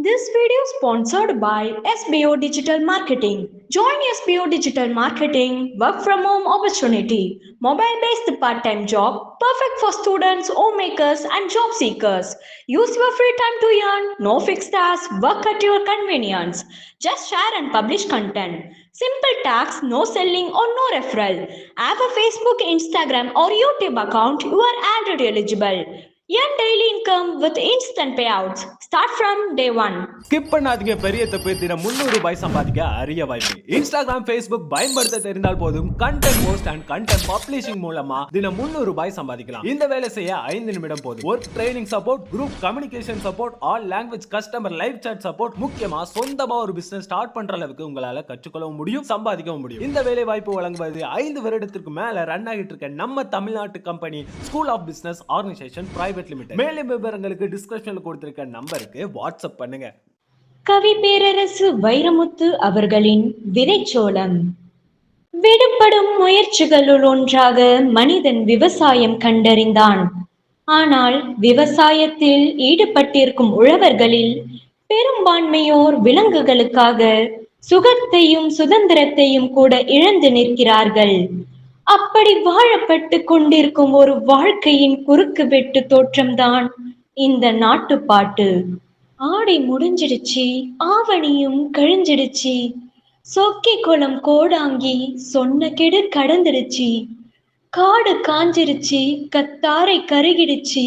This video is sponsored by SBO Digital Marketing. Join SBO Digital Marketing work from home opportunity. Mobile based part time job perfect for students, homemakers, and job seekers. Use your free time to earn. No fixed hours. Work at your convenience. Just share and publish content. Simple tax, no selling or no referral. Have a Facebook, Instagram, or YouTube account. You are already eligible. Earn daily income with instant payouts. Start from day one. Skip பண்ணாதீங்க. பெரிய தப்பு. தினம் 300 ரூபாய் சம்பாதிக்க அரிய வாய்ப்பு. Instagram, Facebook பயன்படுத்த தெரிந்தால் போதும் content post and content publishing மூலமா தினம் 300 ரூபாய் சம்பாதிக்கலாம். இந்த வேலை செய்ய 5 நிமிடம் போதும். Work training support, group communication support, all language customer live chat support, முக்கியமா சொந்தமா ஒரு பிசினஸ் ஸ்டார்ட் பண்ற அளவுக்கு உங்களால கற்றுக்கொள்ளவும் முடியும், சம்பாதிக்கவும் முடியும். இந்த வேலை வாய்ப்பு வழங்குவது 5 வருடத்திற்கு மேல ரன் ஆகிட்டு இருக்க நம்ம தமிழ்நாட்டு company school of business organisation private limited. மேலும் விவரங்களுக்கு டிஸ்கிரிப்ஷன்ல கொடுத்திருக்க நம்பருக்கு வாட்ஸ்அப் பண்ணுங்க. கவி பேரரசு வைரமுத்து அவர்களின் விதைச்சோளம். விடுபடும் முயற்சிகளுள் ஒன்றாக மனிதன் விவசாயம் கண்டறிந்தான். ஆனால் விவசாயத்தில் ஈடுபட்டிருக்கும் உழவர்களில் பெரும்பான்மையோர் விலங்குகளுக்காக சுகத்தையும் சுதந்திரத்தையும் கூட இழந்து நிற்கிறார்கள். அப்படி வாழப்பட்டு கொண்டிருக்கும் ஒரு வாழ்க்கையின் குறுக்கு வெட்டு தோற்றம்தான் இந்த நாட்டுப்பாட்டு. ஆடி முடிஞ்சிடுச்சு, ஆவணியும் கழிஞ்சிடுச்சு, சொக்கி குளம் கோடாங்கி சொன்ன கெடு கடந்துடுச்சு, காடு காஞ்சிருச்சு, கத்தாரை கருகிடுச்சு,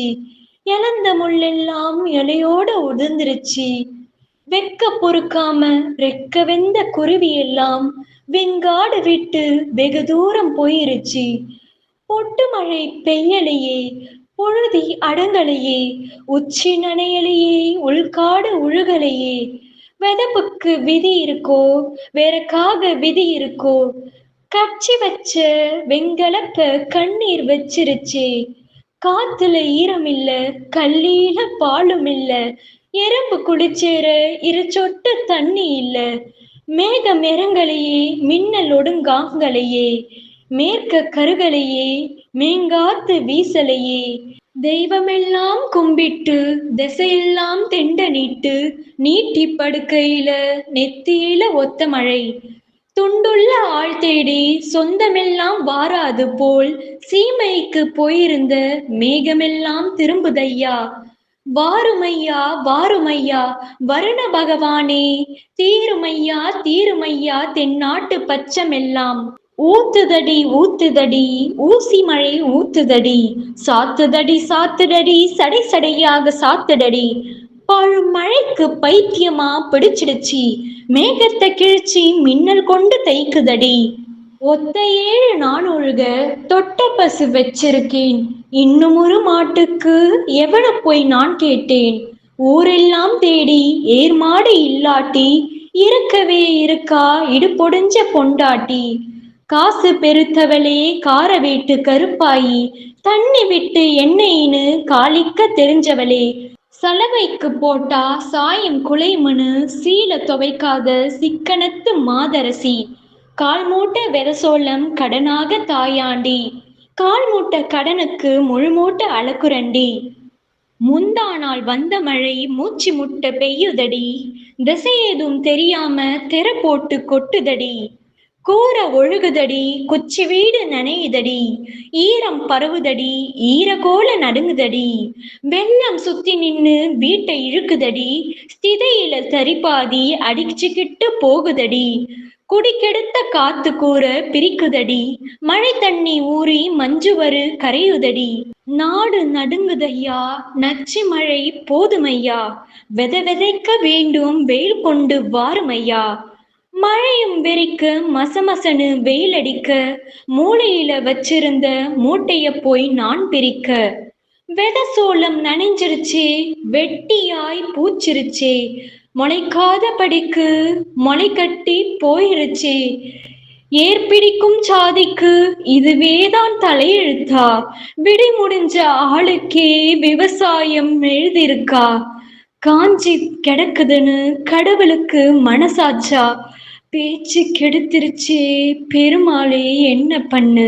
இழந்த முள்ளெல்லாம் இலையோட உதிர்ந்துருச்சு, வெக்க பொறுக்காம ரெக்க வெந்த குருவி எல்லாம் வெங்காடு விட்டு வெகு தூரம் போயிருச்சு. பொட்டு மழை பெய்யலையே, பொழுதி அடங்கலையே, உச்சி நனையலையே, உள்காடு உழுகலையே, வெதப்புக்கு விதி இருக்கோ வேறக்காக விதி இருக்கோ, கச்சி வச்ச வெங்கலப்ப கண்ணீர் வச்சிருச்சே, காத்துல ஈரம் இல்ல, கல்லியில பாலும் இல்ல, எறும்பு குளிச்சேர சொட்டு தண்ணி இல்ல, மேகம் இறங்கலையே, மின்னல் ஒடுங்காங்கலையே, மேற்க கருகலையே, மேங்காத்து வீசலையே, தெய்வமெல்லாம் கும்பிட்டு திசையெல்லாம் தெண்ட நீட்டு, நீட்டி படுக்கையில நெத்தியில ஒத்த மழை, துண்டுள்ள ஆள் தேடி சொந்தமெல்லாம் வாராது போல் சீமைக்கு போயிருந்த மேகமெல்லாம் திரும்புதையா, வாருமையா வாருமையா வருண பகவானே, தீருமையா தீருமையா தென்னாட்டு பச்சமெல்லாம், ஊத்துதடி ஊத்துதடி ஊசி மழை ஊத்துதடி, சாத்துதடி சாத்துதடி சடை சடையாக சாத்துதடி, பாழும் மழைக்கு பைத்தியமா பிடிச்சிடுச்சு, மேகத்தை கிழிச்சி மின்னல் கொண்டு தைக்குதடி, ஒத்த 7 நான் ஒழுக தொட்ட பசு வச்சிருக்கேன், இன்னும் ஒரு மாட்டுக்கு எவன போய் நான் கேட்டேன், ஊரெல்லாம் தேடி ஏர்மாடு இல்லாட்டி இருக்கவே இருக்கா இடுபொடிஞ்ச பொண்டாட்டி, காசு பெருத்தவளே கார வீட்டு கருப்பாயி, தண்ணி விட்டு எண்ணெயின்னு காலிக்க தெரிஞ்சவளே, சலவைக்கு போட்டா சாயம் குலைமனு சீல துவைக்காத சிக்கனத்து மாதரசி, கால் மூட்டை வெதசோளம் கடனாக தாயாண்டி, கால் மூட்டை கடனுக்கு முழு மூட்டை அளக்குரண்டி, முந்தா நாள் வந்த மழை மூச்சு முட்டை பெய்யுதடி, திசையேதும் தெரியாம தெர போட்டு கொட்டுதடி, கூற ஒழுகுதடி, குச்சி வீடு நனையுதடி, ஈரம் பரவுதடி, ஈரகோல நடுங்குதடி, வெள்ளம் சுத்தி நின்னு வீட்டை இழுக்குதடி, ஸ்திதையில சரிபாதி அடிச்சுக்கிட்டு போகுதடி, குடிக்கெடுத்த காத்து கூற பிரிக்குதடி, மழை தண்ணி ஊறி மஞ்சுவரு கரையுதடி, நாடு நடுங்குதையா, நச்சு மழை போதுமையா, விதைக்க வேண்டும் வெயில் கொண்டு வாருமையா, மழையும் வெறிக்க மசமசனு வெயில் அடிக்க, மூளையில வச்சிருந்த மூட்டைய போய் நான் பிரிக்க, வெதசோளம் நனைஞ்சிருச்சே, வெட்டியாய் பூச்சிருச்சே, முளைக்காத படிக்கு முளை கட்டி போயிருச்சே, ஏற்பிடிக்கும் சாதிக்கு இதுவேதான் தலையெழுத்தா, விடி முடிஞ்ச ஆளுக்கே விவசாயம் எழுதிருக்கா, காஞ்சி கிடக்குதுன்னு கடவுளுக்கு மனசாச்சா, பேச்சு கெடுத்துருச்சே பெருமாளே என்ன பண்ணு.